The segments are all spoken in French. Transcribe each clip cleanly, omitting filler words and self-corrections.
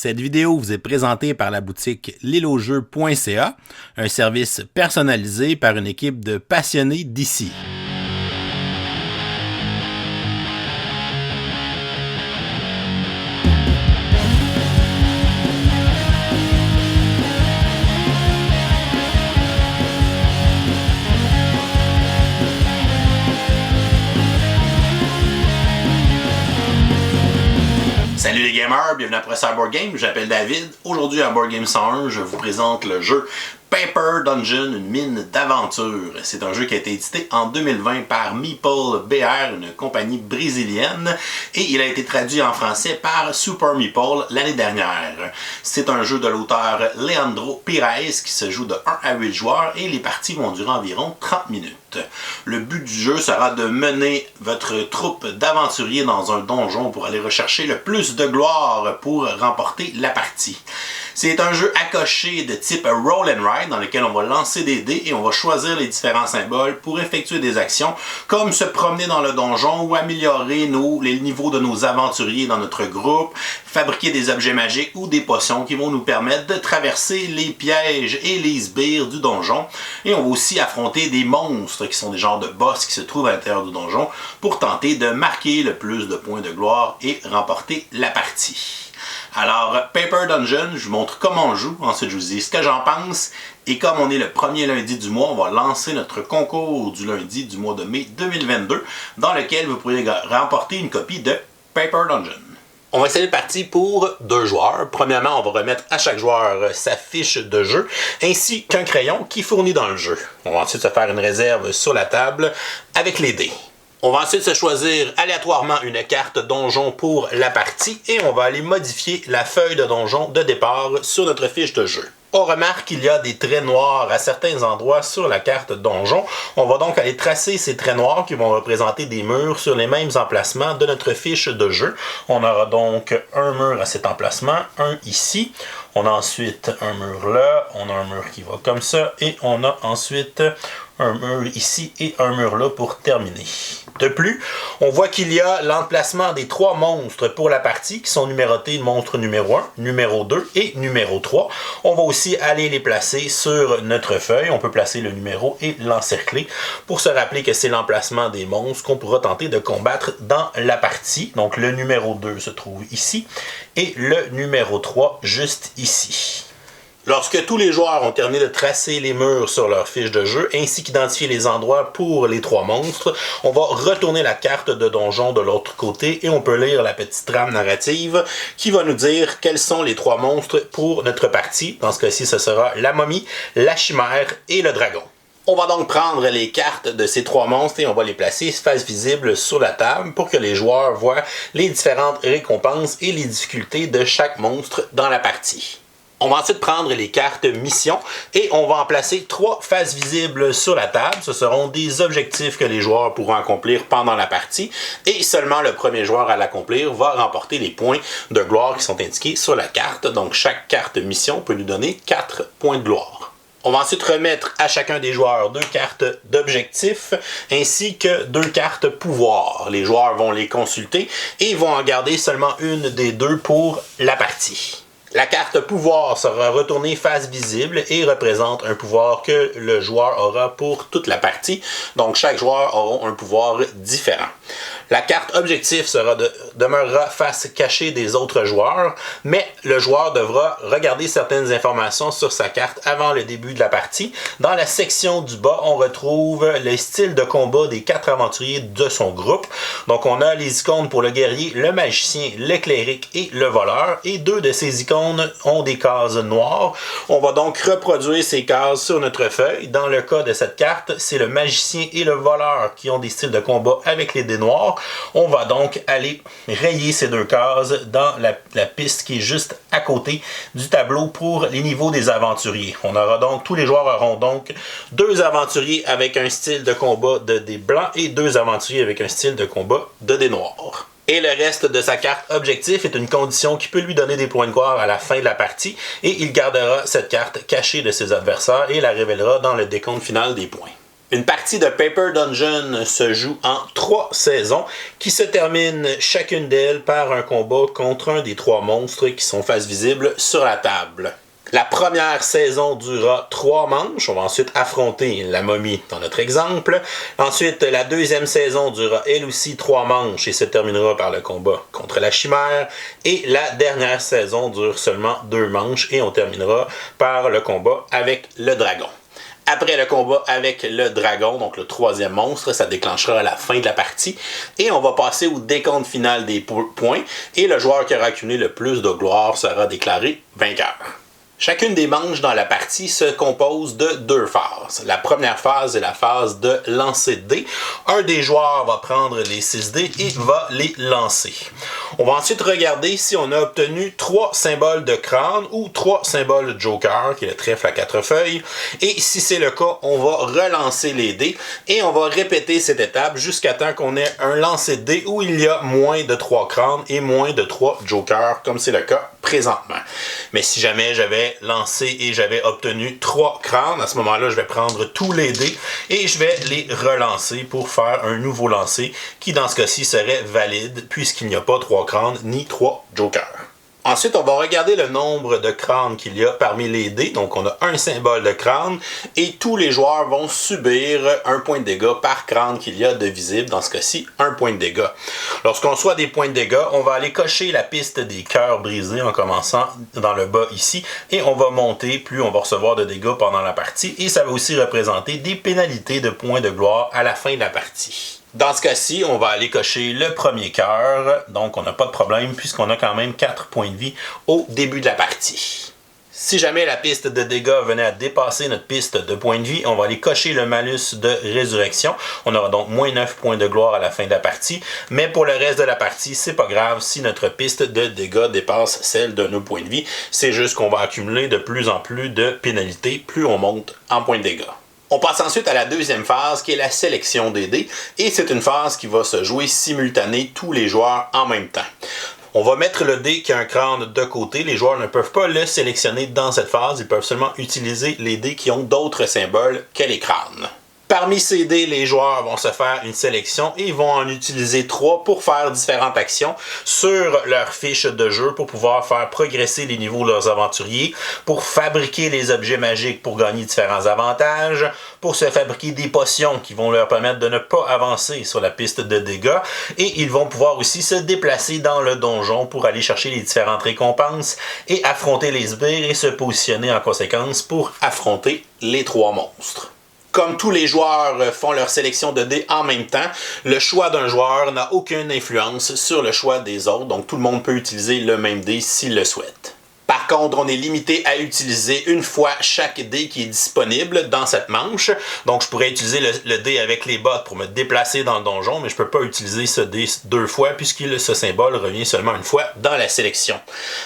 Cette vidéo vous est présentée par la boutique lilojeu.ca, un service personnalisé par une équipe de passionnés d'ici. Salut les gamers, bienvenue à Professeur Board Game, j'appelle David. Aujourd'hui à Board Game 101, je vous présente le jeu Paper Dungeon, une mine d'aventure. C'est un jeu qui a été édité en 2020 par Meeple BR, une compagnie brésilienne, et il a été traduit en français par Super Meeple l'année dernière. C'est un jeu de l'auteur Leandro Pires qui se joue de 1 à 8 joueurs et les parties vont durer environ 30 minutes. Le but du jeu sera de mener votre troupe d'aventuriers dans un donjon pour aller rechercher le plus de gloire pour remporter la partie. C'est un jeu à cocher de type Roll and Ride dans lequel on va lancer des dés et on va choisir les différents symboles pour effectuer des actions comme se promener dans le donjon ou améliorer les niveaux de nos aventuriers dans notre groupe, fabriquer des objets magiques ou des potions qui vont nous permettre de traverser les pièges et les sbires du donjon. Et on va aussi affronter des monstres qui sont des genres de boss qui se trouvent à l'intérieur du donjon pour tenter de marquer le plus de points de gloire et remporter la partie. Alors, Paper Dungeon, je vous montre comment on joue, ensuite je vous dis ce que j'en pense, et comme on est le premier lundi du mois, on va lancer notre concours du lundi du mois de mai 2022, dans lequel vous pourrez remporter une copie de Paper Dungeon. On va essayer le parti pour 2 joueurs. Premièrement, on va remettre à chaque joueur sa fiche de jeu, ainsi qu'un crayon qui fournit dans le jeu. On va ensuite se faire une réserve sur la table avec les dés. On va ensuite se choisir aléatoirement une carte donjon pour la partie et on va aller modifier la feuille de donjon de départ sur notre fiche de jeu. On remarque qu'il y a des traits noirs à certains endroits sur la carte donjon. On va donc aller tracer ces traits noirs qui vont représenter des murs sur les mêmes emplacements de notre fiche de jeu. On aura donc un mur à cet emplacement, un ici. On a ensuite un mur là, on a un mur qui va comme ça et on a ensuite un mur ici et un mur là pour terminer. De plus, on voit qu'il y a l'emplacement des 3 monstres pour la partie qui sont numérotés monstre numéro 1, numéro 2 et numéro 3. On va aussi aller les placer sur notre feuille. On peut placer le numéro et l'encercler pour se rappeler que c'est l'emplacement des monstres qu'on pourra tenter de combattre dans la partie. Donc le numéro 2 se trouve ici et le numéro 3 juste ici. Lorsque tous les joueurs ont terminé de tracer les murs sur leur fiche de jeu, ainsi qu'identifier les endroits pour les 3 monstres, on va retourner la carte de donjon de l'autre côté et on peut lire la petite trame narrative qui va nous dire quels sont les 3 monstres pour notre partie. Dans ce cas-ci, ce sera la momie, la chimère et le dragon. On va donc prendre les cartes de ces 3 monstres et on va les placer face visible sur la table pour que les joueurs voient les différentes récompenses et les difficultés de chaque monstre dans la partie. On va ensuite prendre les cartes mission et on va en placer 3 faces visibles sur la table. Ce seront des objectifs que les joueurs pourront accomplir pendant la partie et seulement le premier joueur à l'accomplir va remporter les points de gloire qui sont indiqués sur la carte. Donc chaque carte mission peut nous donner 4 points de gloire. On va ensuite remettre à chacun des joueurs 2 cartes d'objectifs ainsi que 2 cartes pouvoir. Les joueurs vont les consulter et vont en garder seulement une des 2 pour la partie. La carte pouvoir sera retournée face visible et représente un pouvoir que le joueur aura pour toute la partie. Donc chaque joueur aura un pouvoir différent. La carte objectif demeurera face cachée des autres joueurs, mais le joueur devra regarder certaines informations sur sa carte avant le début de la partie. Dans la section du bas, on retrouve le style de combat des 4 aventuriers de son groupe. Donc on a les icônes pour le guerrier, le magicien, le cléric et le voleur. Et 2 de ces icônes ont des cases noires. On va donc reproduire ces cases sur notre feuille. Dans le cas de cette carte, c'est le magicien et le voleur qui ont des styles de combat avec les dés noirs. On va donc aller rayer ces 2 cases dans la piste qui est juste à côté du tableau pour les niveaux des aventuriers. Tous les joueurs auront donc 2 aventuriers avec un style de combat de dés blancs et 2 aventuriers avec un style de combat de dés noirs. Et le reste de sa carte objectif est une condition qui peut lui donner des points de gloire à la fin de la partie et il gardera cette carte cachée de ses adversaires et la révélera dans le décompte final des points. Une partie de Paper Dungeon se joue en 3 saisons qui se terminent chacune d'elles par un combat contre un des 3 monstres qui sont face visible sur la table. La première saison durera 3 manches. On va ensuite affronter la momie dans notre exemple. Ensuite, la deuxième saison durera elle aussi 3 manches et se terminera par le combat contre la chimère. Et la dernière saison dure seulement 2 manches et on terminera par le combat avec le dragon. Après le combat avec le dragon, donc le 3e monstre, ça déclenchera la fin de la partie. Et on va passer au décompte final des points. Et le joueur qui aura accumulé le plus de gloire sera déclaré vainqueur. Chacune des manches dans la partie se compose de 2 phases. La première phase est la phase de lancer de dés. Un des joueurs va prendre les 6 dés et va les lancer. On va ensuite regarder si on a obtenu 3 symboles de crâne ou 3 symboles de joker, qui est le trèfle à 4 feuilles. Et si c'est le cas, on va relancer les dés et on va répéter cette étape jusqu'à temps qu'on ait un lancer de dés où il y a moins de 3 crânes et moins de 3 jokers, comme c'est le cas présentement. Mais si jamais j'avais lancé et j'avais obtenu 3 crânes, à ce moment-là, je vais prendre tous les dés et je vais les relancer pour faire un nouveau lancer qui, dans ce cas-ci, serait valide puisqu'il n'y a pas 3 crânes ni 3 jokers. Ensuite, on va regarder le nombre de crânes qu'il y a parmi les dés. Donc, on a un symbole de crâne et tous les joueurs vont subir un point de dégâts par crâne qu'il y a de visible. Dans ce cas-ci, un point de dégâts. Lorsqu'on reçoit des points de dégâts, on va aller cocher la piste des cœurs brisés en commençant dans le bas ici. Et on va monter, plus on va recevoir de dégâts pendant la partie. Et ça va aussi représenter des pénalités de points de gloire à la fin de la partie. Dans ce cas-ci, on va aller cocher le premier cœur, donc on n'a pas de problème puisqu'on a quand même 4 points de vie au début de la partie. Si jamais la piste de dégâts venait à dépasser notre piste de points de vie, on va aller cocher le malus de résurrection. On aura donc moins 9 points de gloire à la fin de la partie, mais pour le reste de la partie, c'est pas grave si notre piste de dégâts dépasse celle de nos points de vie. C'est juste qu'on va accumuler de plus en plus de pénalités, plus on monte en points de dégâts. On passe ensuite à la deuxième phase qui est la sélection des dés et c'est une phase qui va se jouer simultanée tous les joueurs en même temps. On va mettre le dé qui a un crâne de côté. Les joueurs ne peuvent pas le sélectionner dans cette phase. Ils peuvent seulement utiliser les dés qui ont d'autres symboles que les crânes. Parmi ces dés, les joueurs vont se faire une sélection et vont en utiliser 3 pour faire différentes actions sur leur fiche de jeu pour pouvoir faire progresser les niveaux de leurs aventuriers, pour fabriquer les objets magiques pour gagner différents avantages, pour se fabriquer des potions qui vont leur permettre de ne pas avancer sur la piste de dégâts et ils vont pouvoir aussi se déplacer dans le donjon pour aller chercher les différentes récompenses et affronter les sbires et se positionner en conséquence pour affronter les 3 monstres. Comme tous les joueurs font leur sélection de dés en même temps, le choix d'un joueur n'a aucune influence sur le choix des autres, donc tout le monde peut utiliser le même dé s'il le souhaite. Par contre, on est limité à utiliser une fois chaque dé qui est disponible dans cette manche. Donc, je pourrais utiliser le dé avec les bottes pour me déplacer dans le donjon, mais je ne peux pas utiliser ce dé 2 fois puisque ce symbole revient seulement une fois dans la sélection.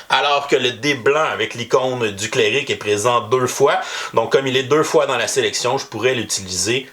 Alors que le dé blanc avec l'icône du cléric est présent 2 fois. Donc, comme il est 2 fois dans la sélection, je pourrais l'utiliser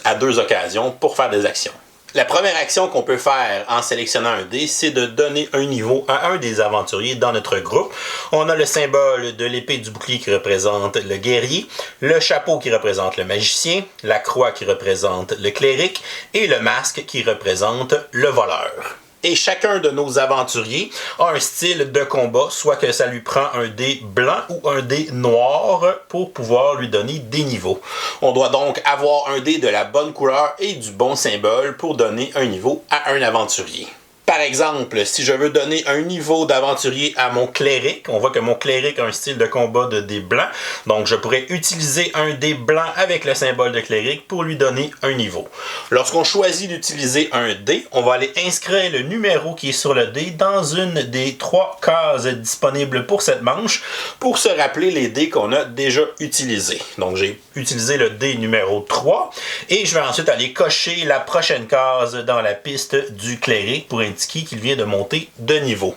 à 2 occasions pour faire des actions. La première action qu'on peut faire en sélectionnant un dé, c'est de donner un niveau à un des aventuriers dans notre groupe. On a le symbole de l'épée du bouclier qui représente le guerrier, le chapeau qui représente le magicien, la croix qui représente le cléric et le masque qui représente le voleur. Et chacun de nos aventuriers a un style de combat, soit que ça lui prend un dé blanc ou un dé noir pour pouvoir lui donner des niveaux. On doit donc avoir un dé de la bonne couleur et du bon symbole pour donner un niveau à un aventurier. Par exemple, si je veux donner un niveau d'aventurier à mon cléric, on voit que mon cléric a un style de combat de dé blanc, donc je pourrais utiliser un dé blanc avec le symbole de cléric pour lui donner un niveau. Lorsqu'on choisit d'utiliser un dé, on va aller inscrire le numéro qui est sur le dé dans une des 3 cases disponibles pour cette manche pour se rappeler les dés qu'on a déjà utilisés. Donc j'ai utilisé le dé numéro 3 et je vais ensuite aller cocher la prochaine case dans la piste du cléric pour indiquer indiquer qu'il vient de monter de niveau.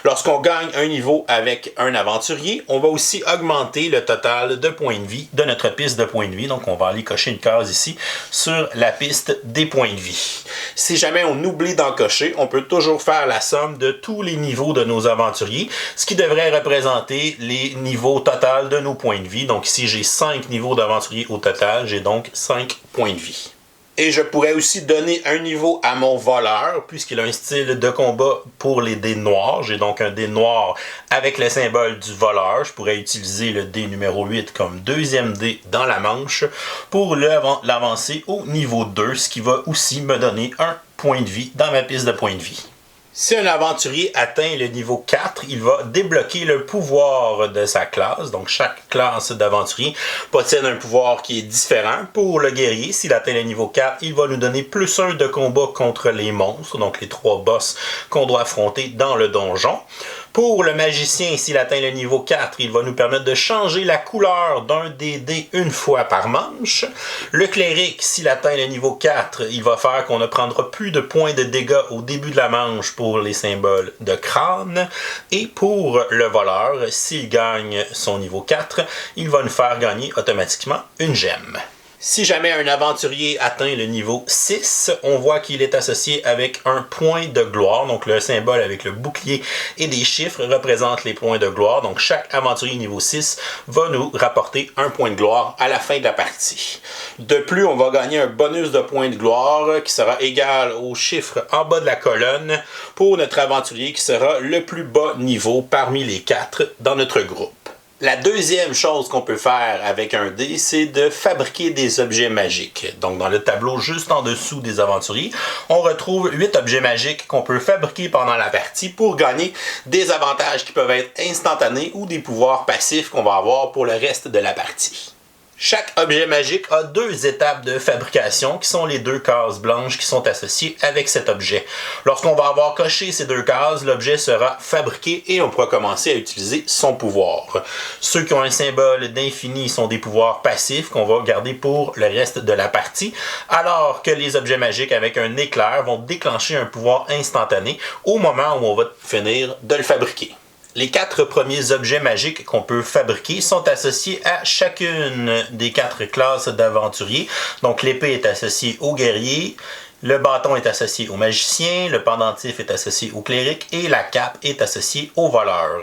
Lorsqu'on gagne un niveau avec un aventurier, on va aussi augmenter le total de points de vie de notre piste de points de vie. Donc on va aller cocher une case ici sur la piste des points de vie. Si jamais on oublie d'en cocher, on peut toujours faire la somme de tous les niveaux de nos aventuriers, ce qui devrait représenter les niveaux total de nos points de vie. Donc ici j'ai 5 niveaux d'aventurier au total, j'ai donc 5 points de vie. Et je pourrais aussi donner un niveau à mon voleur, puisqu'il a un style de combat pour les dés noirs. J'ai donc un dé noir avec le symbole du voleur. Je pourrais utiliser le dé numéro 8 comme deuxième dé dans la manche pour l'avancer au niveau 2, ce qui va aussi me donner un point de vie dans ma piste de points de vie. Si un aventurier atteint le niveau 4, il va débloquer le pouvoir de sa classe. Donc, chaque classe d'aventurier possède un pouvoir qui est différent. Pour le guerrier, s'il atteint le niveau 4, il va nous donner plus 1 de combat contre les monstres, donc les 3 boss qu'on doit affronter dans le donjon. Pour le magicien, s'il atteint le niveau 4, il va nous permettre de changer la couleur d'un des dés une fois par manche. Le cléric, s'il atteint le niveau 4, il va faire qu'on ne prendra plus de points de dégâts au début de la manche pour les symboles de crâne. Et pour le voleur, s'il gagne son niveau 4, il va nous faire gagner automatiquement une gemme. Si jamais un aventurier atteint le niveau 6, on voit qu'il est associé avec un point de gloire. Donc le symbole avec le bouclier et des chiffres représente les points de gloire. Donc chaque aventurier niveau 6 va nous rapporter un point de gloire à la fin de la partie. De plus, on va gagner un bonus de points de gloire qui sera égal au chiffre en bas de la colonne pour notre aventurier qui sera le plus bas niveau parmi les 4 dans notre groupe. La deuxième chose qu'on peut faire avec un dé, c'est de fabriquer des objets magiques. Donc dans le tableau juste en dessous des aventuriers, on retrouve 8 objets magiques qu'on peut fabriquer pendant la partie pour gagner des avantages qui peuvent être instantanés ou des pouvoirs passifs qu'on va avoir pour le reste de la partie. Chaque objet magique a 2 étapes de fabrication qui sont les 2 cases blanches qui sont associées avec cet objet. Lorsqu'on va avoir coché ces 2 cases, l'objet sera fabriqué et on pourra commencer à utiliser son pouvoir. Ceux qui ont un symbole d'infini sont des pouvoirs passifs qu'on va garder pour le reste de la partie, alors que les objets magiques avec un éclair vont déclencher un pouvoir instantané au moment où on va finir de le fabriquer. Les 4 premiers objets magiques qu'on peut fabriquer sont associés à chacune des 4 classes d'aventuriers. Donc l'épée est associée au guerrier, le bâton est associé au magicien, le pendentif est associé au cléric et la cape est associée au voleur.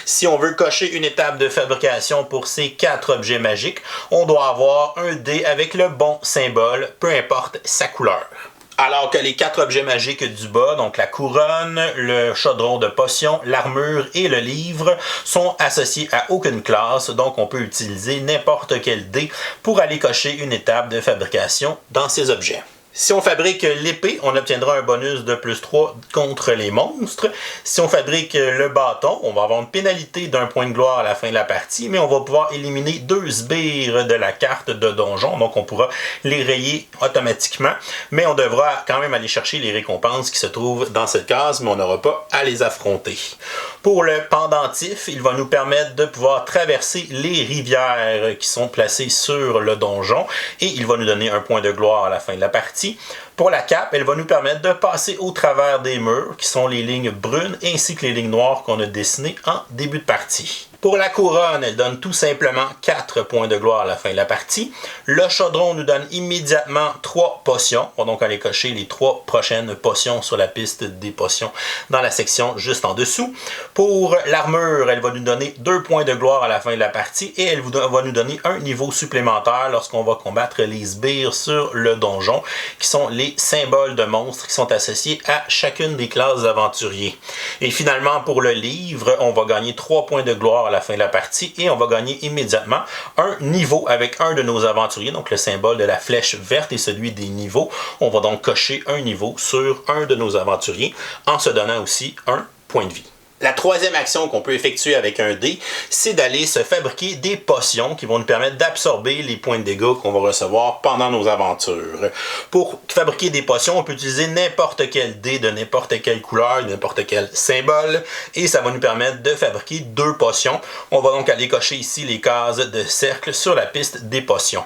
Si on veut cocher une étape de fabrication pour ces 4 objets magiques, on doit avoir un dé avec le bon symbole, peu importe sa couleur. Alors que les 4 objets magiques du bas, donc la couronne, le chaudron de potions, l'armure et le livre, sont associés à aucune classe, donc on peut utiliser n'importe quel dé pour aller cocher une étape de fabrication dans ces objets. Si on fabrique l'épée, on obtiendra un bonus de plus 3 contre les monstres. Si on fabrique le bâton, on va avoir une pénalité d'un point de gloire à la fin de la partie, mais on va pouvoir éliminer 2 sbires de la carte de donjon, donc on pourra les rayer automatiquement, mais on devra quand même aller chercher les récompenses qui se trouvent dans cette case, mais on n'aura pas à les affronter. Pour le pendentif, il va nous permettre de pouvoir traverser les rivières qui sont placées sur le donjon, et il va nous donner un point de gloire à la fin de la partie. Pour la cape, elle va nous permettre de passer au travers des murs, qui sont les lignes brunes, ainsi que les lignes noires qu'on a dessinées en début de partie. Pour la couronne, elle donne tout simplement 4 points de gloire à la fin de la partie. Le chaudron nous donne immédiatement 3 potions. On va donc aller cocher les 3 prochaines potions sur la piste des potions dans la section juste en dessous. Pour l'armure, elle va nous donner 2 points de gloire à la fin de la partie et elle va nous donner un niveau supplémentaire lorsqu'on va combattre les sbires sur le donjon, qui sont les symboles de monstres qui sont associés à chacune des classes d'aventuriers. Et finalement, pour le livre, on va gagner 3 points de gloire à la fin de la partie et on va gagner immédiatement un niveau avec un de nos aventuriers, donc le symbole de la flèche verte et celui des niveaux. On va donc cocher un niveau sur un de nos aventuriers en se donnant aussi un point de vie. La troisième action qu'on peut effectuer avec un dé, c'est d'aller se fabriquer des potions qui vont nous permettre d'absorber les points de dégâts qu'on va recevoir pendant nos aventures. Pour fabriquer des potions, on peut utiliser n'importe quel dé de n'importe quelle couleur, n'importe quel symbole, et ça va nous permettre de fabriquer 2 potions. On va donc aller cocher ici les cases de cercle sur la piste des potions.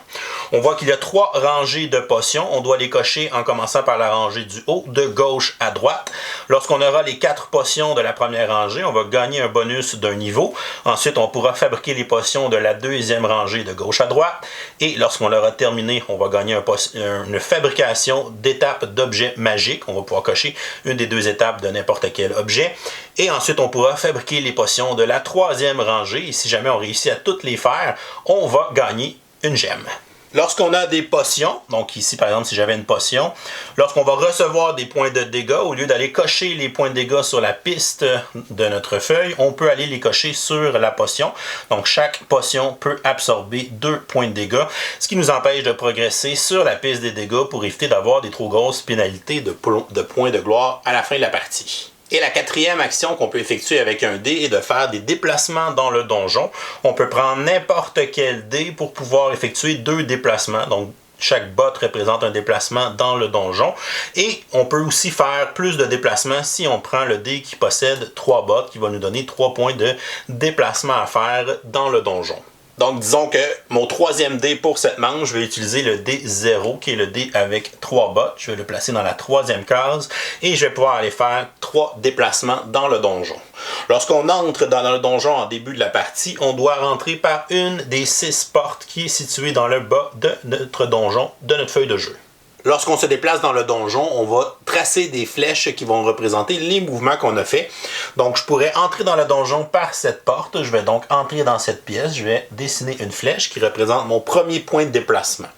On voit qu'il y a 3 rangées de potions. On doit les cocher en commençant par la rangée du haut, de gauche à droite. Lorsqu'on aura les 4 potions de la première rangée, on va gagner un bonus d'un niveau. Ensuite, on pourra fabriquer les potions de la deuxième rangée de gauche à droite. Et lorsqu'on l'aura terminé, on va gagner une fabrication d'étapes d'objets magiques. On va pouvoir cocher une des 2 étapes de n'importe quel objet. Et ensuite, on pourra fabriquer les potions de la troisième rangée. Et si jamais on réussit à toutes les faire, on va gagner une gemme. Lorsqu'on a des potions, donc ici par exemple si j'avais une potion, lorsqu'on va recevoir des points de dégâts, au lieu d'aller cocher les points de dégâts sur la piste de notre feuille, on peut aller les cocher sur la potion. Donc chaque potion peut absorber 2 points de dégâts, ce qui nous empêche de progresser sur la piste des dégâts pour éviter d'avoir des trop grosses pénalités de points de gloire à la fin de la partie. Et la quatrième action qu'on peut effectuer avec un dé est de faire des déplacements dans le donjon. On peut prendre n'importe quel dé pour pouvoir effectuer 2 déplacements. Donc, chaque botte représente un déplacement dans le donjon. Et on peut aussi faire plus de déplacements si on prend le dé qui possède 3 bottes, qui va nous donner 3 points de déplacement à faire dans le donjon. Donc, disons que mon troisième dé pour cette manche, je vais utiliser le dé 0, qui est le dé avec 3 bottes. Je vais le placer dans la troisième case et je vais pouvoir aller faire 3 déplacements dans le donjon. Lorsqu'on entre dans le donjon en début de la partie, on doit rentrer par une des 6 portes qui est située dans le bas de notre donjon, de notre feuille de jeu. Lorsqu'on se déplace dans le donjon, on va tracer des flèches qui vont représenter les mouvements qu'on a fait. Donc, je pourrais entrer dans le donjon par cette porte. Je vais donc entrer dans cette pièce. Je vais dessiner une flèche qui représente mon premier point de déplacement.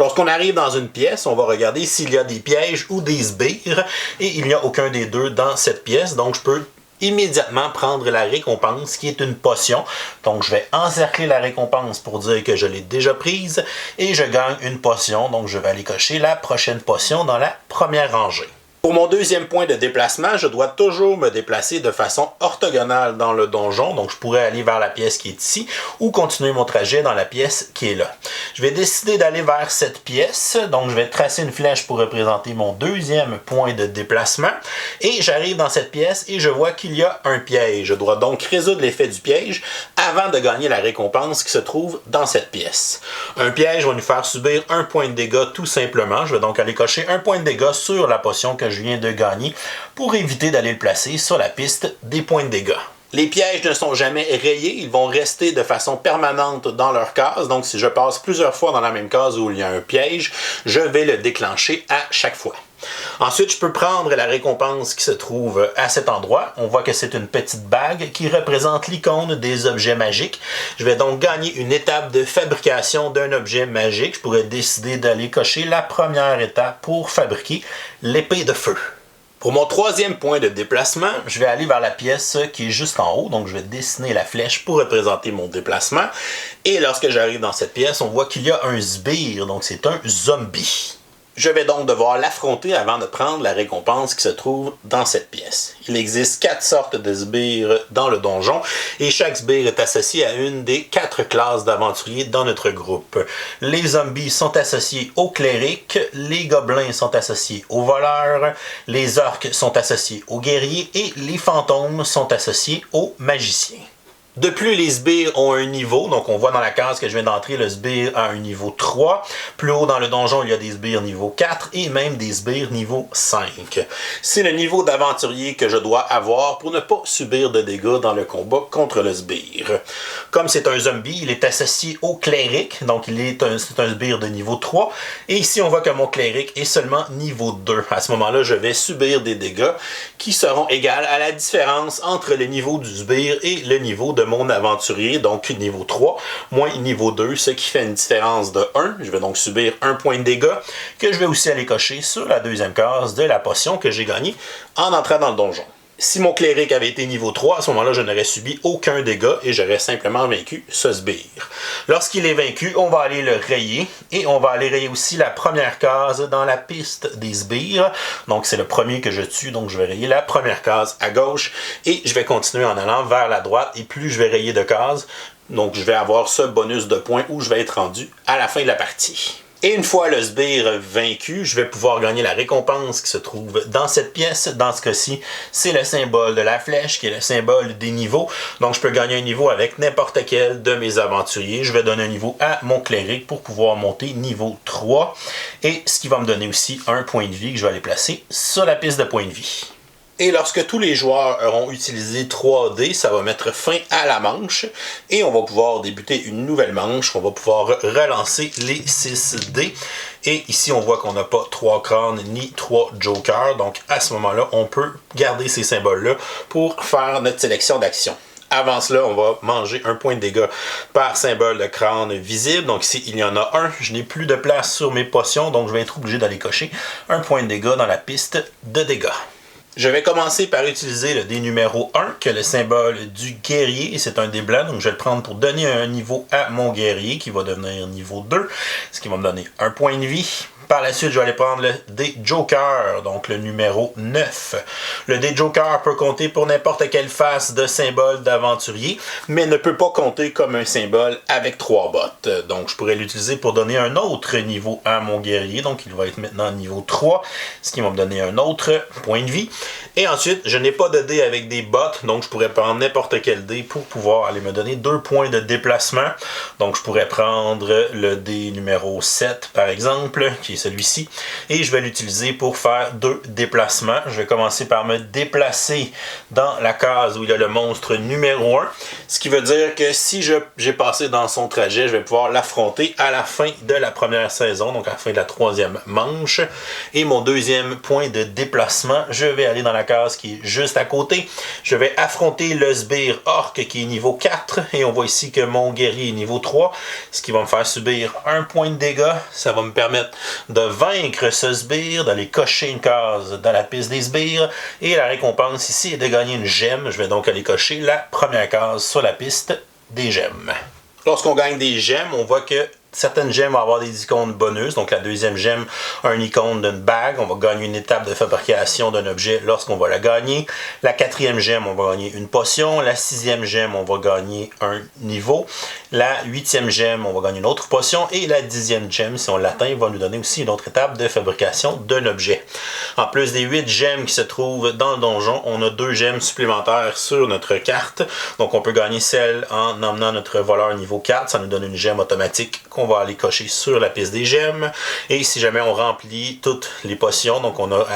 Lorsqu'on arrive dans une pièce, on va regarder s'il y a des pièges ou des sbires. Et il n'y a aucun des deux dans cette pièce. Donc, je peux immédiatement prendre la récompense qui est une potion. Donc je vais encercler la récompense pour dire que je l'ai déjà prise et je gagne une potion. Donc je vais aller cocher la prochaine potion dans la première rangée. Pour mon deuxième point de déplacement, je dois toujours me déplacer de façon orthogonale dans le donjon. Donc, je pourrais aller vers la pièce qui est ici ou continuer mon trajet dans la pièce qui est là. Je vais décider d'aller vers cette pièce. Donc, je vais tracer une flèche pour représenter mon deuxième point de déplacement. Et j'arrive dans cette pièce et je vois qu'il y a un piège. Je dois donc résoudre l'effet du piège avant de gagner la récompense qui se trouve dans cette pièce. Un piège va nous faire subir un point de dégâts tout simplement. Je vais donc aller cocher un point de dégâts sur la potion que je viens de gagner pour éviter d'aller le placer sur la piste des points de dégâts. Les pièges ne sont jamais rayés, ils vont rester de façon permanente dans leur case. Donc si je passe plusieurs fois dans la même case où il y a un piège, je vais le déclencher à chaque fois. Ensuite, je peux prendre la récompense qui se trouve à cet endroit. On voit que c'est une petite bague qui représente l'icône des objets magiques. Je vais donc gagner une étape de fabrication d'un objet magique. Je pourrais décider d'aller cocher la première étape pour fabriquer l'épée de feu. Pour mon troisième point de déplacement, je vais aller vers la pièce qui est juste en haut. Donc, je vais dessiner la flèche pour représenter mon déplacement. Et lorsque j'arrive dans cette pièce, on voit qu'il y a un sbire. Donc, c'est un zombie. Je vais donc devoir l'affronter avant de prendre la récompense qui se trouve dans cette pièce. Il existe 4 sortes de sbires dans le donjon et chaque sbire est associé à une des 4 classes d'aventuriers dans notre groupe. Les zombies sont associés aux clérics, les gobelins sont associés aux voleurs, les orques sont associés aux guerriers et les fantômes sont associés aux magiciens. De plus, les sbires ont un niveau, donc on voit dans la case que je viens d'entrer, le sbire a un niveau 3. Plus haut dans le donjon, il y a des sbires niveau 4 et même des sbires niveau 5. C'est le niveau d'aventurier que je dois avoir pour ne pas subir de dégâts dans le combat contre le sbire. Comme c'est un zombie, il est associé au cléric, donc c'est un sbire de niveau 3. Et ici, on voit que mon cléric est seulement niveau 2. À ce moment-là, je vais subir des dégâts qui seront égales à la différence entre le niveau du sbire et le niveau de mon aventurier, donc niveau 3, moins niveau 2, ce qui fait une différence de 1. Je vais donc subir un point de dégâts que je vais aussi aller cocher sur la deuxième case de la potion que j'ai gagnée en entrant dans le donjon. Si mon cléric avait été niveau 3, à ce moment-là, je n'aurais subi aucun dégât et j'aurais simplement vaincu ce sbire. Lorsqu'il est vaincu, on va aller le rayer et on va aller rayer aussi la première case dans la piste des sbires. Donc c'est le premier que je tue, donc je vais rayer la première case à gauche et je vais continuer en allant vers la droite et plus je vais rayer de cases, donc je vais avoir ce bonus de points où je vais être rendu à la fin de la partie. Et une fois le sbire vaincu, je vais pouvoir gagner la récompense qui se trouve dans cette pièce. Dans ce cas-ci, c'est le symbole de la flèche qui est le symbole des niveaux. Donc je peux gagner un niveau avec n'importe quel de mes aventuriers. Je vais donner un niveau à mon cléric pour pouvoir monter niveau 3. Et ce qui va me donner aussi un point de vie que je vais aller placer sur la piste de points de vie. Et lorsque tous les joueurs auront utilisé 3 dés, ça va mettre fin à la manche et on va pouvoir débuter une nouvelle manche. On va pouvoir relancer les 6 dés. Et ici, on voit qu'on n'a pas 3 crânes ni 3 jokers. Donc à ce moment-là, on peut garder ces symboles-là pour faire notre sélection d'actions. Avant cela, on va manger un point de dégâts par symbole de crâne visible. Donc ici, il y en a un. Je n'ai plus de place sur mes potions, donc je vais être obligé d'aller cocher un point de dégâts dans la piste de dégâts. Je vais commencer par utiliser le dé numéro 1, qui est le symbole du guerrier, et c'est un dé blanc, donc je vais le prendre pour donner un niveau à mon guerrier, qui va devenir niveau 2, ce qui va me donner un point de vie. Par la suite, je vais aller prendre le dé Joker, donc le numéro 9. Le dé Joker peut compter pour n'importe quelle face de symbole d'aventurier, mais ne peut pas compter comme un symbole avec 3 bottes. Donc, je pourrais l'utiliser pour donner un autre niveau à mon guerrier. Donc, il va être maintenant niveau 3, ce qui va me donner un autre point de vie. Et ensuite, je n'ai pas de dé avec des bottes, donc je pourrais prendre n'importe quel dé pour pouvoir aller me donner 2 points de déplacement. Donc, je pourrais prendre le dé numéro 7, par exemple, qui est celui-ci, et je vais l'utiliser pour faire 2 déplacements. Je vais commencer par me déplacer dans la case où il y a le monstre numéro 1, ce qui veut dire que si j'ai passé dans son trajet, je vais pouvoir l'affronter à la fin de la première saison, donc à la fin de la 3e manche. Et mon deuxième point de déplacement, je vais aller dans la case qui est juste à côté. Je vais affronter le sbire orc qui est niveau 4, et on voit ici que mon guerrier est niveau 3, ce qui va me faire subir un point de dégâts. Ça va me permettre de vaincre ce sbire, d'aller cocher une case dans la piste des sbires, et la récompense ici est de gagner une gemme. Je vais donc aller cocher la première case sur la piste des gemmes. Lorsqu'on gagne des gemmes, on voit que certaines gemmes vont avoir des icônes bonus. Donc la deuxième gemme a une icône d'une bague. On va gagner une étape de fabrication d'un objet lorsqu'on va la gagner. La 4e gemme, on va gagner une potion. La 6e gemme, on va gagner un niveau. La 8e gemme, on va gagner une autre potion. Et la 10e gemme, si on l'atteint, va nous donner aussi une autre étape de fabrication d'un objet. En plus des 8 gemmes qui se trouvent dans le donjon, on a 2 gemmes supplémentaires sur notre carte. Donc on peut gagner celle en emmenant notre voleur niveau 4. Ça nous donne une gemme automatique qu'on va aller cocher sur la piste des gemmes. Et si jamais on remplit toutes les potions, donc on a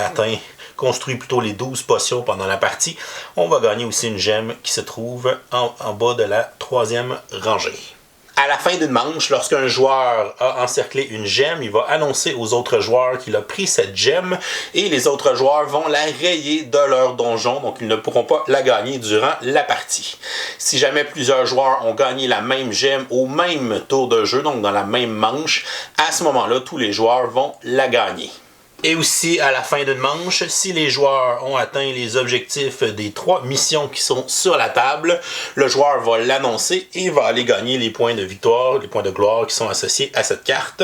construit plutôt les 12 potions pendant la partie, on va gagner aussi une gemme qui se trouve en bas de la 3e rangée. À la fin d'une manche, lorsqu'un joueur a encerclé une gemme, il va annoncer aux autres joueurs qu'il a pris cette gemme et les autres joueurs vont la rayer de leur donjon, donc ils ne pourront pas la gagner durant la partie. Si jamais plusieurs joueurs ont gagné la même gemme au même tour de jeu, donc dans la même manche, à ce moment-là, tous les joueurs vont la gagner. Et aussi, à la fin d'une manche, si les joueurs ont atteint les objectifs des 3 missions qui sont sur la table, le joueur va l'annoncer et va aller gagner les points de victoire, les points de gloire qui sont associés à cette carte.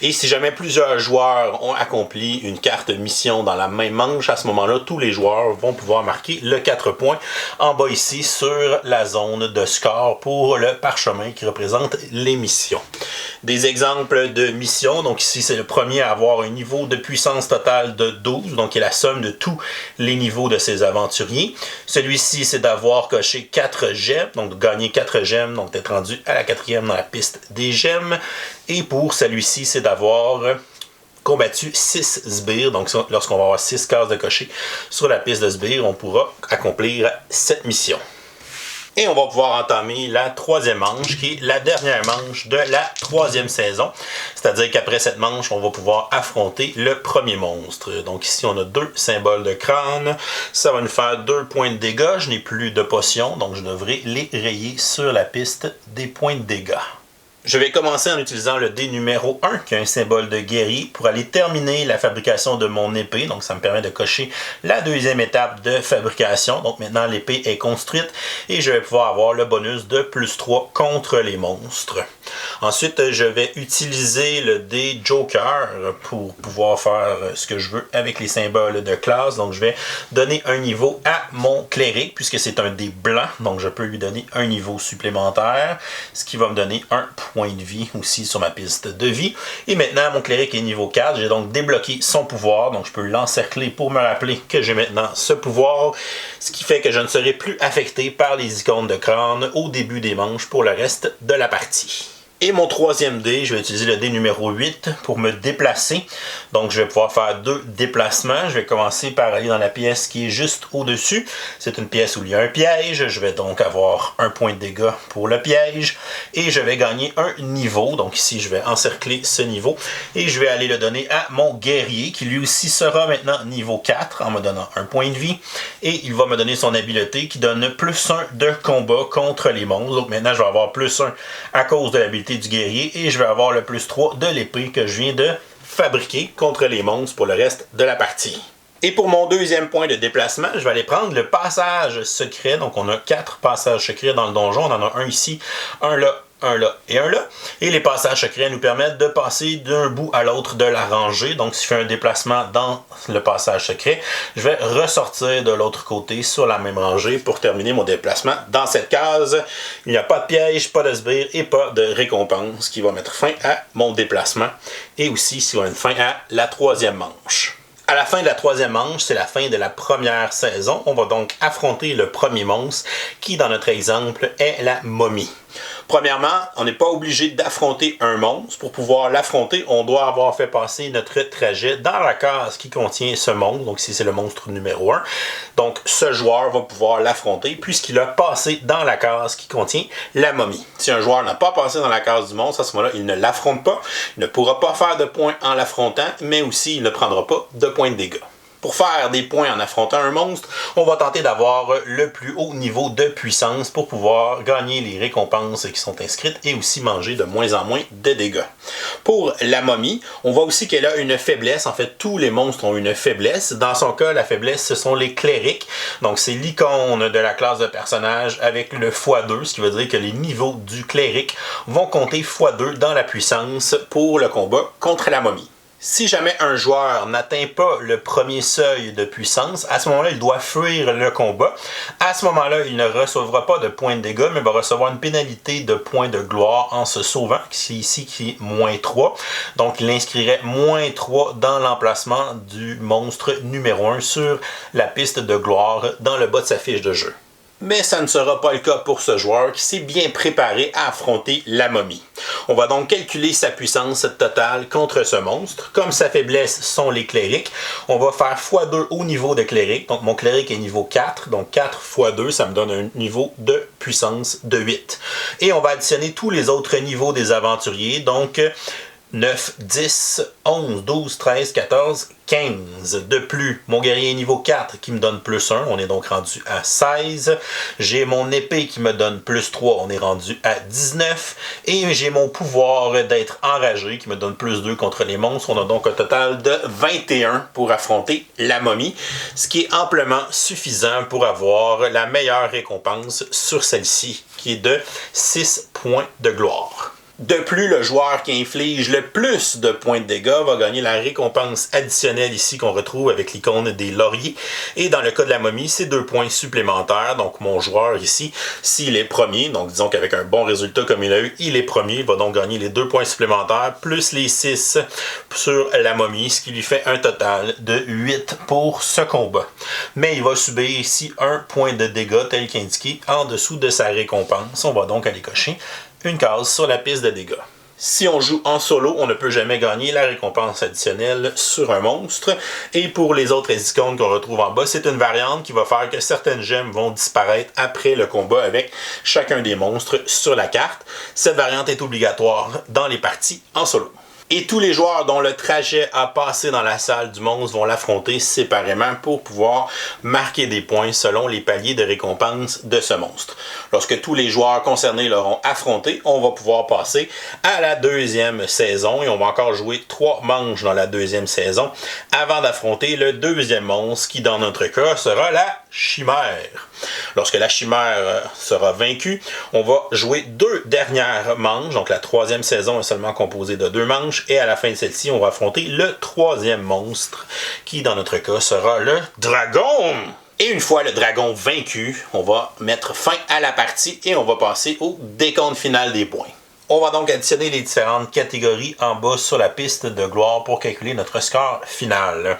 Et si jamais plusieurs joueurs ont accompli une carte mission dans la même manche, à ce moment-là, tous les joueurs vont pouvoir marquer le 4 points en bas ici sur la zone de score pour le parchemin qui représente les missions. Des exemples de missions, donc ici c'est le premier à avoir un niveau de puissance totale de 12, donc qui est la somme de tous les niveaux de ces aventuriers. Celui-ci, c'est d'avoir coché 4 gemmes, donc de gagner 4 gemmes, donc d'être rendu à la 4e dans la piste des gemmes. Et pour celui-ci, c'est d'avoir combattu 6 sbires, donc lorsqu'on va avoir 6 cases de cocher sur la piste de sbires, on pourra accomplir cette mission. Et on va pouvoir entamer la 3e manche, qui est la dernière manche de la 3e saison. C'est-à-dire qu'après cette manche, on va pouvoir affronter le premier monstre. Donc ici, on a 2 symboles de crâne. Ça va nous faire 2 points de dégâts. Je n'ai plus de potions, donc je devrais les rayer sur la piste des points de dégâts. Je vais commencer en utilisant le dé numéro 1, qui a un symbole de guerrier, pour aller terminer la fabrication de mon épée. Donc ça me permet de cocher la deuxième étape de fabrication. Donc maintenant l'épée est construite et je vais pouvoir avoir le bonus de +3 contre les monstres. Ensuite, je vais utiliser le dé Joker pour pouvoir faire ce que je veux avec les symboles de classe. Donc je vais donner un niveau à mon cléric, puisque c'est un dé blanc. Donc je peux lui donner un niveau supplémentaire, ce qui va me donner un point de vie aussi sur ma piste de vie. Et maintenant, mon cléric est niveau 4. J'ai donc débloqué son pouvoir. Donc je peux l'encercler pour me rappeler que j'ai maintenant ce pouvoir, ce qui fait que je ne serai plus affecté par les icônes de crâne au début des manches pour le reste de la partie. Et mon troisième dé, je vais utiliser le dé numéro 8 pour me déplacer. Donc je vais pouvoir faire 2 déplacements. Je vais commencer par aller dans la pièce qui est juste au-dessus. C'est une pièce où il y a un piège. Je vais donc avoir un point de dégâts pour le piège. Et je vais gagner un niveau. Donc ici, je vais encercler ce niveau. Et je vais aller le donner à mon guerrier, qui lui aussi sera maintenant niveau 4 en me donnant un point de vie. Et il va me donner son habileté qui donne +1 de combat contre les monstres. Donc maintenant, je vais avoir +1 à cause de l'habileté du guerrier et je vais avoir le +3 de l'épée que je viens de fabriquer contre les monstres pour le reste de la partie. Et pour mon deuxième point de déplacement, je vais aller prendre le passage secret. Donc on a 4 passages secrets dans le donjon. On en a un ici, un là, un là et un là. Et les passages secrets nous permettent de passer d'un bout à l'autre de la rangée. Donc si je fais un déplacement dans le passage secret, je vais ressortir de l'autre côté sur la même rangée pour terminer mon déplacement dans cette case. Il n'y a pas de piège, pas de sbire et pas de récompense, qui va mettre fin à mon déplacement. Et aussi, ça va mettre fin à la troisième manche. À la fin de la troisième manche, c'est la fin de la première saison. On va donc affronter le premier monstre, qui dans notre exemple est la momie. Premièrement, on n'est pas obligé d'affronter un monstre. Pour pouvoir l'affronter, on doit avoir fait passer notre trajet dans la case qui contient ce monstre. Donc ici, c'est le monstre numéro 1. Donc ce joueur va pouvoir l'affronter puisqu'il a passé dans la case qui contient la momie. Si un joueur n'a pas passé dans la case du monstre, à ce moment-là, il ne l'affronte pas. Il ne pourra pas faire de points en l'affrontant, mais aussi il ne prendra pas de points de dégâts. Pour faire des points en affrontant un monstre, on va tenter d'avoir le plus haut niveau de puissance pour pouvoir gagner les récompenses qui sont inscrites et aussi manger de moins en moins de dégâts. Pour la momie, on voit aussi qu'elle a une faiblesse. En fait, tous les monstres ont une faiblesse. Dans son cas, la faiblesse, ce sont les clérics. Donc, c'est l'icône de la classe de personnage avec le x2, ce qui veut dire que les niveaux du cléric vont compter x2 dans la puissance pour le combat contre la momie. Si jamais un joueur n'atteint pas le premier seuil de puissance, à ce moment-là, il doit fuir le combat. À ce moment-là, il ne recevra pas de points de dégâts, mais va recevoir une pénalité de points de gloire en se sauvant, qui est ici qui est -3. Donc, il inscrirait -3 dans l'emplacement du monstre numéro 1 sur la piste de gloire dans le bas de sa fiche de jeu. Mais ça ne sera pas le cas pour ce joueur qui s'est bien préparé à affronter la momie. On va donc calculer sa puissance totale contre ce monstre. Comme sa faiblesse sont les clérics, on va faire x2 au niveau de cléric. Donc mon cléric est niveau 4, donc 4 x 2, ça me donne un niveau de puissance de 8. Et on va additionner tous les autres niveaux des aventuriers, donc 9, 10, 11, 12, 13, 14, 15. De plus, mon guerrier est niveau 4 qui me donne +1. On est donc rendu à 16. J'ai mon épée qui me donne +3. On est rendu à 19. Et j'ai mon pouvoir d'être enragé qui me donne +2 contre les monstres. On a donc un total de 21 pour affronter la momie, ce qui est amplement suffisant pour avoir la meilleure récompense sur celle-ci, qui est de 6 points de gloire. De plus, le joueur qui inflige le plus de points de dégâts va gagner la récompense additionnelle ici qu'on retrouve avec l'icône des lauriers. Et dans le cas de la momie, c'est 2 points supplémentaires. Donc mon joueur ici, s'il est premier, donc disons qu'avec un bon résultat comme il a eu, il est premier, il va donc gagner les 2 points supplémentaires plus les 6 sur la momie, ce qui lui fait un total de 8 pour ce combat. Mais il va subir ici 1 point de dégâts tel qu'indiqué en dessous de sa récompense. On va donc aller cocher une case sur la piste de dégâts. Si on joue en solo, on ne peut jamais gagner la récompense additionnelle sur un monstre. Et pour les autres icônes qu'on retrouve en bas, c'est une variante qui va faire que certaines gemmes vont disparaître après le combat avec chacun des monstres sur la carte. Cette variante est obligatoire dans les parties en solo. Et tous les joueurs dont le trajet a passé dans la salle du monstre vont l'affronter séparément pour pouvoir marquer des points selon les paliers de récompense de ce monstre. Lorsque tous les joueurs concernés l'auront affronté, on va pouvoir passer à la deuxième saison et on va encore jouer 3 manches dans la deuxième saison avant d'affronter le deuxième monstre qui, dans notre cas, sera la chimère. Lorsque la chimère sera vaincue, on va jouer 2 dernières manches, donc la troisième saison est seulement composée de 2 manches, et à la fin de celle-ci, on va affronter le troisième monstre, qui dans notre cas sera le dragon. Et une fois le dragon vaincu, on va mettre fin à la partie et on va passer au décompte final des points. On va donc additionner les différentes catégories en bas sur la piste de gloire pour calculer notre score final.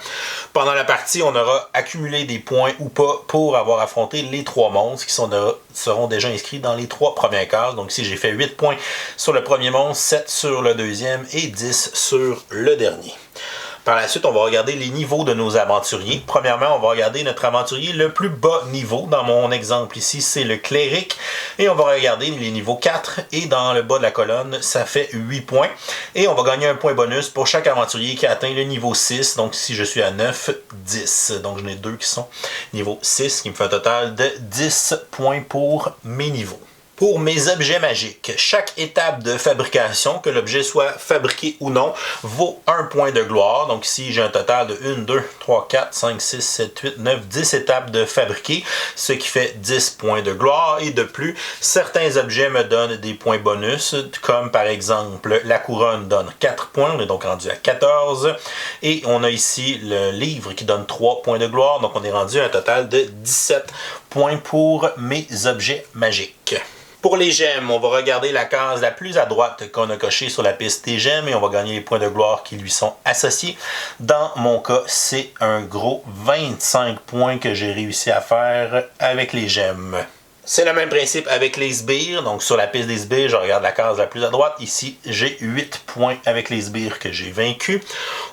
Pendant la partie, on aura accumulé des points ou pas pour avoir affronté les 3 monstres qui seront déjà inscrits dans les 3 premières cases. Donc ici, j'ai fait 8 points sur le premier monstre, 7 sur le deuxième et 10 sur le dernier. Par la suite, on va regarder les niveaux de nos aventuriers. Premièrement, on va regarder notre aventurier le plus bas niveau. Dans mon exemple ici, c'est le cléric. Et on va regarder les niveaux 4. Et dans le bas de la colonne, ça fait 8 points. Et on va gagner un point bonus pour chaque aventurier qui a atteint le niveau 6. Donc si je suis à 9, 10. Donc j'en ai 2 qui sont niveau 6, qui me fait un total de 10 points pour mes niveaux. Pour mes objets magiques, chaque étape de fabrication, que l'objet soit fabriqué ou non, vaut 1 point de gloire. Donc ici, j'ai un total de 1, 2, 3, 4, 5, 6, 7, 8, 9, 10 étapes de fabriquer, ce qui fait 10 points de gloire. Et de plus, certains objets me donnent des points bonus, comme par exemple la couronne donne 4 points, on est donc rendu à 14. Et on a ici le livre qui donne 3 points de gloire, donc on est rendu à un total de 17 points pour mes objets magiques. Pour les gemmes, on va regarder la case la plus à droite qu'on a cochée sur la piste des gemmes et on va gagner les points de gloire qui lui sont associés. Dans mon cas, c'est un gros 25 points que j'ai réussi à faire avec les gemmes. C'est le même principe avec les sbires. Donc sur la piste des sbires, je regarde la case la plus à droite. Ici, j'ai 8 points avec les sbires que j'ai vaincus.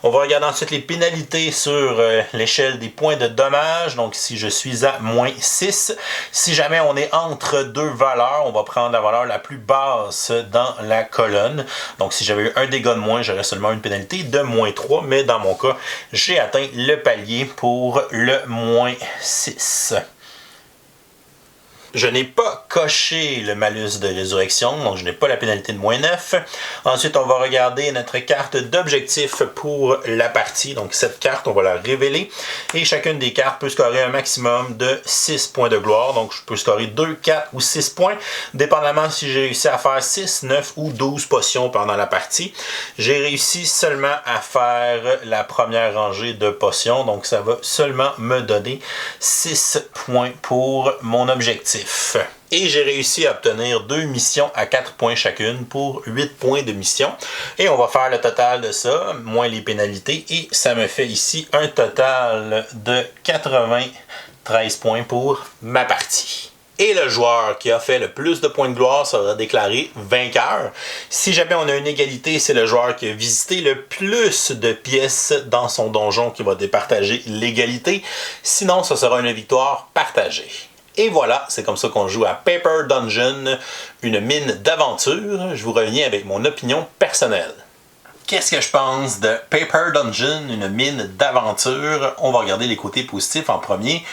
On va regarder ensuite les pénalités sur l'échelle des points de dommage. Donc ici, je suis à moins 6. Si jamais on est entre 2 valeurs, on va prendre la valeur la plus basse dans la colonne. Donc si j'avais eu un dégât de moins, j'aurais seulement une pénalité de moins 3. Mais dans mon cas, j'ai atteint le palier pour le moins 6. Je n'ai pas coché le malus de résurrection, donc je n'ai pas la pénalité de moins 9. Ensuite, on va regarder notre carte d'objectif pour la partie. Donc cette carte, on va la révéler. Et chacune des cartes peut scorer un maximum de 6 points de gloire. Donc je peux scorer 2, 4 ou 6 points, dépendamment si j'ai réussi à faire 6, 9 ou 12 potions pendant la partie. J'ai réussi seulement à faire la première rangée de potions, donc ça va seulement me donner 6 points pour mon objectif. Et j'ai réussi à obtenir 2 missions à 4 points chacune pour 8 points de mission. Et on va faire le total de ça, moins les pénalités. Et ça me fait ici un total de 93 points pour ma partie. Et le joueur qui a fait le plus de points de gloire sera déclaré vainqueur. Si jamais on a une égalité, c'est le joueur qui a visité le plus de pièces dans son donjon qui va départager l'égalité. Sinon, ce sera une victoire partagée. Et voilà, c'est comme ça qu'on joue à Paper Dungeon, une mine d'aventure. Je vous reviens avec mon opinion personnelle. Qu'est-ce que je pense de Paper Dungeon, une mine d'aventure? On va regarder les côtés positifs en premier.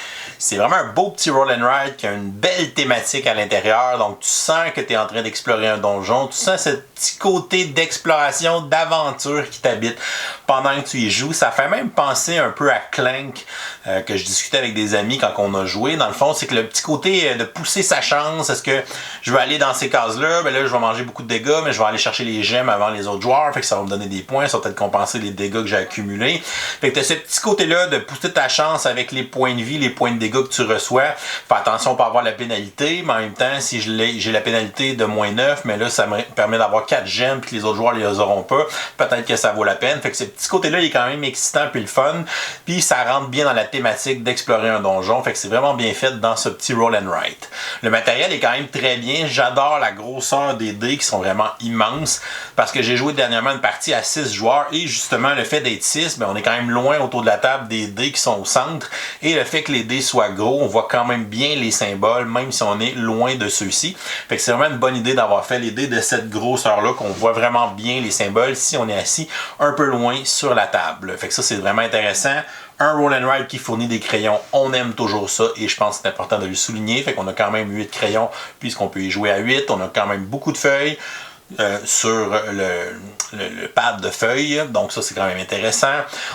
C'est vraiment un beau petit roll and ride qui a une belle thématique à l'intérieur. Donc tu sens que tu es en train d'explorer un donjon. Tu sens ce petit côté d'exploration, d'aventure qui t'habite pendant que tu y joues. Ça fait même penser un peu à Clank que je discutais avec des amis quand on a joué. Dans le fond, c'est que le petit côté de pousser sa chance. Est-ce que je vais aller dans ces cases-là? Ben là, je vais manger beaucoup de dégâts, mais je vais aller chercher les gemmes avant les autres joueurs. Fait que ça va me donner des points. Ça va peut-être compenser les dégâts que j'ai accumulés. Fait que tu as ce petit côté-là de pousser ta chance avec les points de vie, les points de dégâts que tu reçois. Fais attention pour avoir la pénalité, mais en même temps, si j'ai la pénalité de moins 9, mais là, ça me permet d'avoir 4 gemmes puis que les autres joueurs ne les auront pas. Peut-être que ça vaut la peine. Fait que ce petit côté-là, il est quand même excitant puis le fun. Puis ça rentre bien dans la thématique d'explorer un donjon. Fait que c'est vraiment bien fait dans ce petit roll and write. Le matériel est quand même très bien. J'adore la grosseur des dés qui sont vraiment immenses parce que j'ai joué dernièrement une partie partie à 6 joueurs et justement le fait d'être 6, on est quand même loin autour de la table des dés qui sont au centre et le fait que les dés soient gros, on voit quand même bien les symboles même si on est loin de ceux-ci. Fait que c'est vraiment une bonne idée d'avoir fait les dés de cette grosseur-là qu'on voit vraiment bien les symboles si on est assis un peu loin sur la table. Fait que ça c'est vraiment intéressant. Un roll and ride qui fournit des crayons, on aime toujours ça et je pense que c'est important de le souligner. Fait qu'on a quand même 8 crayons puisqu'on peut y jouer à 8. On a quand même beaucoup de feuilles sur le pad de feuilles. Donc ça c'est quand même intéressant.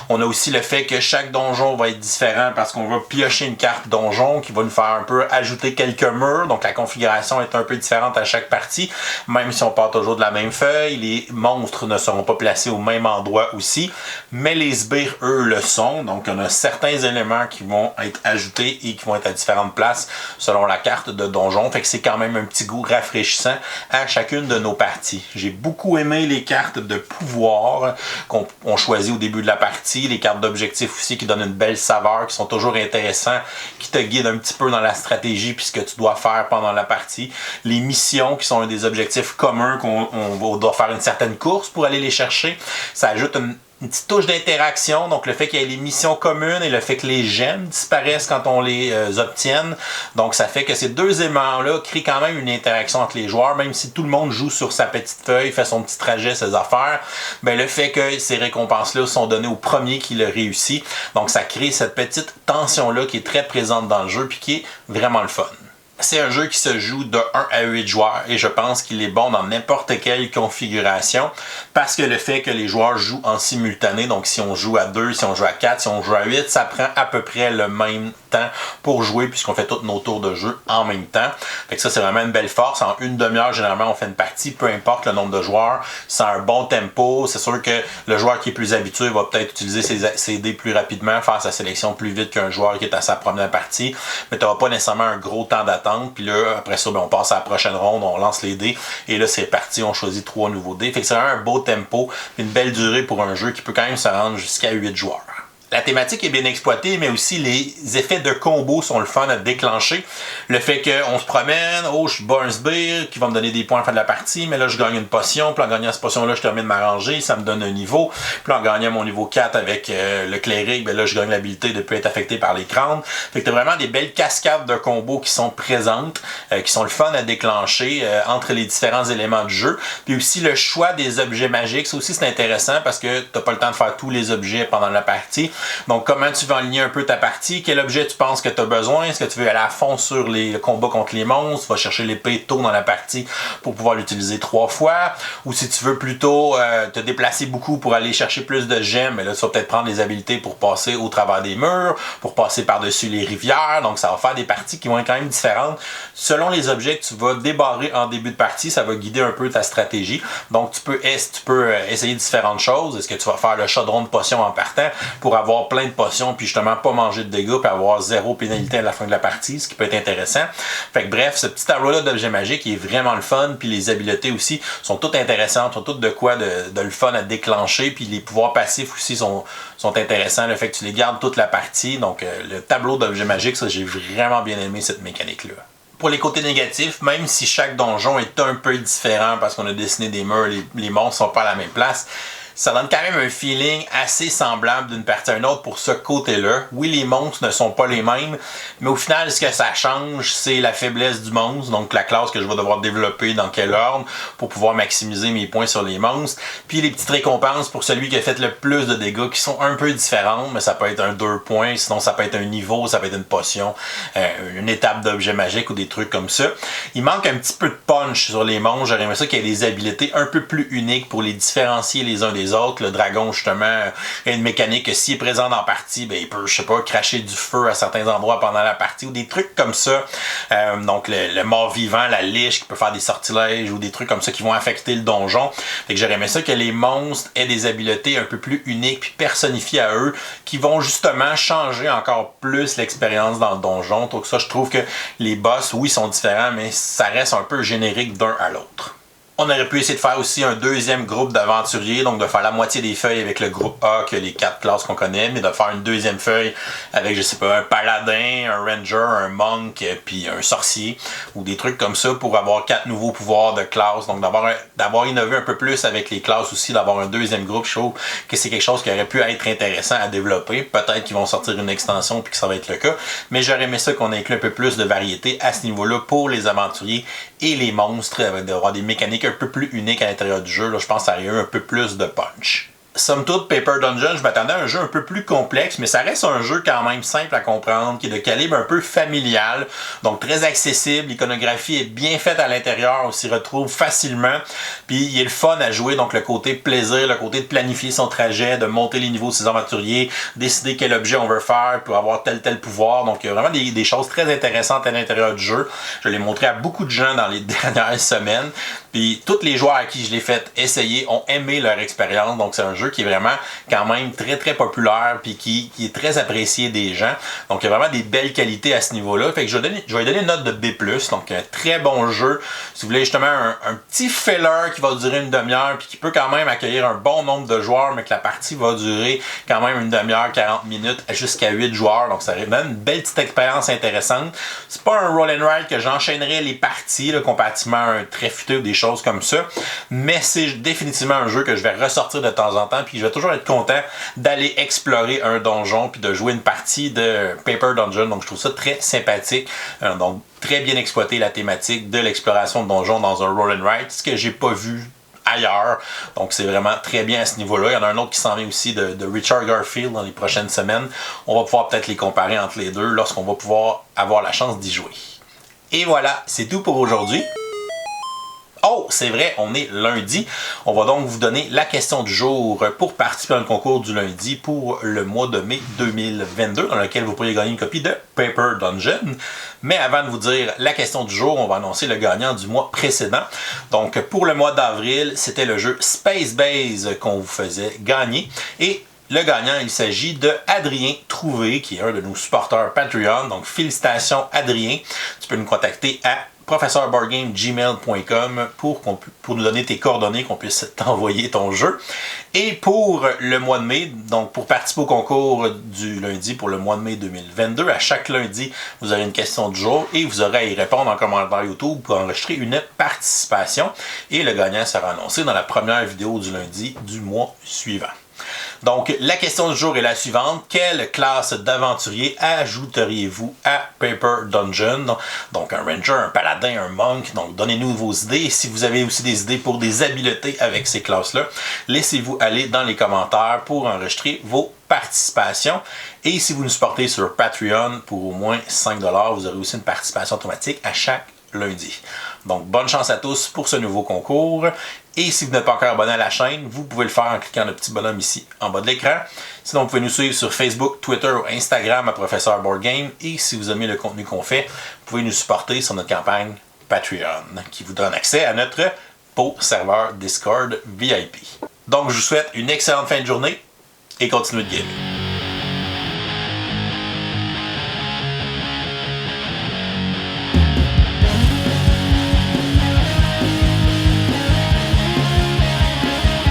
On a aussi le fait que chaque donjon va être différent parce qu'on va piocher une carte donjon qui va nous faire un peu ajouter quelques murs. Donc la configuration est un peu différente à chaque partie. Même si on part toujours de la même feuille, les monstres ne seront pas placés au même endroit aussi. Mais les sbires, eux, le sont. Donc on a certains éléments qui vont être ajoutés et qui vont être à différentes places selon la carte de donjon. Fait que c'est quand même un petit goût rafraîchissant à chacune de nos parties. J'ai beaucoup aimé les cartes de pouvoir qu'on choisit au début de la partie, les cartes d'objectifs aussi qui donnent une belle saveur, qui sont toujours intéressants, qui te guident un petit peu dans la stratégie puis ce que tu dois faire pendant la partie. Les missions qui sont un des objectifs communs qu'on doit faire une certaine course pour aller les chercher. Ça ajoute une petite touche d'interaction, donc le fait qu'il y ait les missions communes et le fait que les gemmes disparaissent quand on les obtienne. Donc ça fait que ces deux éléments-là créent quand même une interaction entre les joueurs, même si tout le monde joue sur sa petite feuille, fait son petit trajet, ses affaires, le fait que ces récompenses-là sont données au premier qui le réussit. Donc ça crée cette petite tension-là qui est très présente dans le jeu puis qui est vraiment le fun. C'est un jeu qui se joue de 1 à 8 joueurs et je pense qu'il est bon dans n'importe quelle configuration parce que le fait que les joueurs jouent en simultané, donc si on joue à 2, si on joue à 4, si on joue à 8, ça prend à peu près le même temps pour jouer puisqu'on fait tous nos tours de jeu en même temps. Fait que ça c'est vraiment une belle force. En une demi-heure généralement on fait une partie, peu importe le nombre de joueurs, c'est un bon tempo. C'est sûr que le joueur qui est plus habitué va peut-être utiliser ses dés plus rapidement, faire sa sélection plus vite qu'un joueur qui est à sa première partie, mais tu n'auras pas nécessairement un gros temps d'attente. Puis là, après ça, on passe à la prochaine ronde, on lance les dés. Et là, c'est parti, on choisit 3 nouveaux dés. Fait que c'est vraiment un beau tempo, une belle durée pour un jeu qui peut quand même se rendre jusqu'à 8 joueurs. La thématique est bien exploitée, mais aussi les effets de combo sont le fun à déclencher. Le fait qu'on se promène, je bats un sbire qui va me donner des points à la fin de la partie, mais là je gagne une potion, puis en gagnant cette potion-là, je termine ma rangée, ça me donne un niveau. Puis en gagnant mon niveau 4 avec le cléric, là je gagne l'habilité de ne plus être affecté par les crânes. Fait que t'as vraiment des belles cascades de combos qui sont présentes, qui sont le fun à déclencher entre les différents éléments du jeu. Puis aussi le choix des objets magiques, ça aussi c'est intéressant parce que t'as pas le temps de faire tous les objets pendant la partie. Donc, comment tu vas aligner un peu ta partie? Quel objet tu penses que tu as besoin? Est-ce que tu veux aller à fond sur le combat contre les monstres? Tu vas chercher l'épée tôt dans la partie pour pouvoir l'utiliser 3 fois. Ou si tu veux plutôt te déplacer beaucoup pour aller chercher plus de gemmes, là, tu vas peut-être prendre les habilités pour passer au travers des murs, pour passer par-dessus les rivières. Donc, ça va faire des parties qui vont être quand même différentes. Selon les objets que tu vas débarrer en début de partie, ça va guider un peu ta stratégie. Donc, tu peux essayer différentes choses. Est-ce que tu vas faire le chaudron de potions en partant pour avoir plein de potions puis justement pas manger de dégâts puis avoir 0 pénalité à la fin de la partie, ce qui peut être intéressant. Fait que bref, ce petit tableau-là d'objets magiques est vraiment le fun puis les habiletés aussi sont toutes intéressantes, sont toutes de quoi de le fun à déclencher puis les pouvoirs passifs aussi sont intéressants, le fait que tu les gardes toute la partie. Donc le tableau d'objets magiques, ça j'ai vraiment bien aimé cette mécanique-là. Pour les côtés négatifs, même si chaque donjon est un peu différent parce qu'on a dessiné des murs, les monstres sont pas à la même place, ça donne quand même un feeling assez semblable d'une partie à une autre pour ce côté-là. Oui, les monstres ne sont pas les mêmes, mais au final, ce que ça change, c'est la faiblesse du monstre, donc la classe que je vais devoir développer dans quel ordre pour pouvoir maximiser mes points sur les monstres. Puis les petites récompenses pour celui qui a fait le plus de dégâts qui sont un peu différentes, mais ça peut être un 2 points, sinon ça peut être un niveau, ça peut être une potion, une étape d'objet magique ou des trucs comme ça. Il manque un petit peu de punch sur les monstres. J'aurais aimé ça qu'il y ait des habiletés un peu plus uniques pour les différencier les uns des autres. Le dragon, justement, il y a une mécanique que s'il est présent dans la partie, il peut, je sais pas, cracher du feu à certains endroits pendant la partie ou des trucs comme ça. Donc le mort-vivant, la liche qui peut faire des sortilèges ou des trucs comme ça qui vont affecter le donjon. Fait que j'aurais aimé ça que les monstres aient des habiletés un peu plus uniques puis personnifiées à eux qui vont justement changer encore plus l'expérience dans le donjon. Donc ça, je trouve que les boss, oui, sont différents, mais ça reste un peu générique d'un à l'autre. On aurait pu essayer de faire aussi un deuxième groupe d'aventuriers, donc de faire la moitié des feuilles avec le groupe A, que les 4 classes qu'on connaît, mais de faire une deuxième feuille avec, je sais pas, un paladin, un ranger, un monk, puis un sorcier, ou des trucs comme ça pour avoir 4 nouveaux pouvoirs de classe. Donc d'avoir innové un peu plus avec les classes aussi, d'avoir un deuxième groupe, je trouve que c'est quelque chose qui aurait pu être intéressant à développer. Peut-être qu'ils vont sortir une extension puis que ça va être le cas, mais j'aurais aimé ça qu'on inclue un peu plus de variété à ce niveau-là pour les aventuriers et les monstres, d'avoir des mécaniques un peu plus uniques à l'intérieur du jeu. Là, je pense que ça aurait eu un peu plus de punch. Somme toute, Paper Dungeon, je m'attendais à un jeu un peu plus complexe, mais ça reste un jeu quand même simple à comprendre, qui est de calibre un peu familial, donc très accessible. L'iconographie est bien faite à l'intérieur, on s'y retrouve facilement, puis il est le fun à jouer, donc le côté plaisir, le côté de planifier son trajet, de monter les niveaux de ses aventuriers, décider quel objet on veut faire pour avoir tel pouvoir. Donc il y a vraiment des choses très intéressantes à l'intérieur du jeu. Je l'ai montré à beaucoup de gens dans les dernières semaines, puis tous les joueurs à qui je l'ai fait essayer ont aimé leur expérience, donc c'est un jeu qui est vraiment quand même très très populaire puis qui est très apprécié des gens. Donc il y a vraiment des belles qualités à ce niveau-là. Fait que je vais lui donner une note de B+, donc un très bon jeu. Si vous voulez justement un petit filler qui va durer une demi-heure puis qui peut quand même accueillir un bon nombre de joueurs, mais que la partie va durer quand même une demi-heure, 40 minutes jusqu'à 8 joueurs. Donc ça donne une belle petite expérience intéressante. C'est pas un roll and ride que j'enchaînerais les parties là, comparativement à un tréfuté ou des choses comme ça, mais c'est définitivement un jeu que je vais ressortir de temps en temps, puis je vais toujours être content d'aller explorer un donjon puis de jouer une partie de Paper Dungeon. Donc je trouve ça très sympathique. Donc très bien exploité la thématique de l'exploration de donjons dans un roll and ride, ce que j'ai pas vu ailleurs. Donc c'est vraiment très bien à ce niveau-là. Il y en a un autre qui s'en vient aussi de Richard Garfield dans les prochaines semaines. On va pouvoir peut-être les comparer entre les deux lorsqu'on va pouvoir avoir la chance d'y jouer. Et voilà, c'est tout pour aujourd'hui. Oh, c'est vrai, on est lundi. On va donc vous donner la question du jour pour participer à un concours du lundi pour le mois de mai 2022, dans lequel vous pourriez gagner une copie de Paper Dungeon. Mais avant de vous dire la question du jour, on va annoncer le gagnant du mois précédent. Donc, pour le mois d'avril, c'était le jeu Space Base qu'on vous faisait gagner. Et le gagnant, il s'agit de Adrien Trouvé, qui est un de nos supporters Patreon. Donc, félicitations Adrien. Tu peux nous contacter à professeurboardgame@gmail.com pour nous donner tes coordonnées, qu'on puisse t'envoyer ton jeu. Et pour le mois de mai, donc pour participer au concours du lundi pour le mois de mai 2022, à chaque lundi, vous aurez une question du jour et vous aurez à y répondre en commentaire YouTube pour enregistrer une participation. Et le gagnant sera annoncé dans la première vidéo du lundi du mois suivant. Donc, la question du jour est la suivante. Quelle classe d'aventurier ajouteriez-vous à Paper Dungeon? Donc, un ranger, un paladin, un monk. Donc, donnez-nous vos idées. Si vous avez aussi des idées pour des habiletés avec ces classes-là, laissez-vous aller dans les commentaires pour enregistrer vos participations. Et si vous nous supportez sur Patreon pour au moins 5$, vous aurez aussi une participation automatique à chaque lundi. Donc, bonne chance à tous pour ce nouveau concours. Et si vous n'êtes pas encore abonné à la chaîne, vous pouvez le faire en cliquant le petit bonhomme ici en bas de l'écran. Sinon, vous pouvez nous suivre sur Facebook, Twitter ou Instagram à Professeur Board Game. Et si vous aimez le contenu qu'on fait, vous pouvez nous supporter sur notre campagne Patreon, qui vous donne accès à notre beau serveur Discord VIP. Donc, je vous souhaite une excellente fin de journée et continuez de gamer.